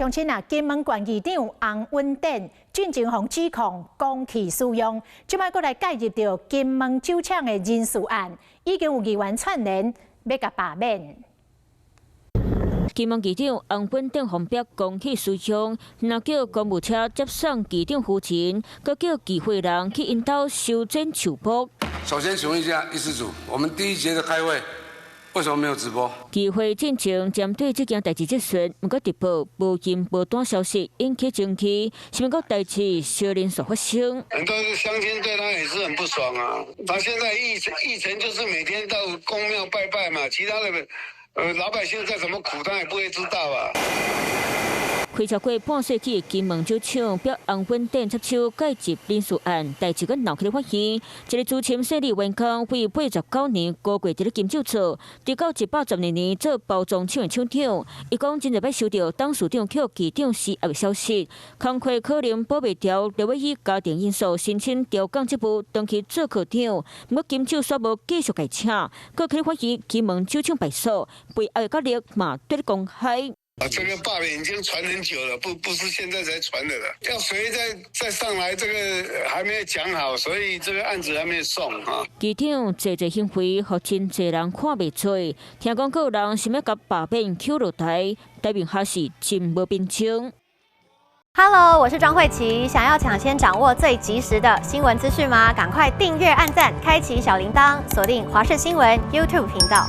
乡亲啊，金门县议长洪文典进前方指控公器私用，即摆搁来介入到金门酒厂的人事案，已经有议员串联要甲罢免。 金门机长洪文典红标公器私用，若叫公务车接送机长夫人，搁叫机会人去因兜修剪树木。首先请问一下议事组，我们第一节的开会为什么没有直播？议会进程针对这件代志质询，不过直播无因无端消息引起争议，是毋过代志小连续发生。很多乡亲对他也是很不爽啊。他现在议程就是每天到公庙拜拜嘛，其他的。 老百姓再怎么苦，他也不会知道啊。开超过半世纪的金门酒厂，表洪文典接手介入人事案，代志搁闹起了发现。一个资深设立员工为89年高过伫咧金酒厝，直到112年做包装厂的厂长。伊讲真正要收到董事长叫机长失业的消息，工课可能保袂掉，就要以家庭因素申请调降职务，当去做科长。不过金酒煞无继续改请，搁起发现金门酒厂败诉，背后的角力嘛对咧公开。 这个罢免已经传很久了，不是现在才传的了。要谁再上来，这个还没有讲好，所以这个案子还没有送啊。机长坐行为，互真侪人看袂做。听讲有人想要甲罢免扣落台，代表还是真无平静。Hello， 我是庄慧琪。想要抢先掌握最及时的新闻资讯吗？赶快订阅、按赞、开启小铃铛，锁定华视新闻 YouTube 频道。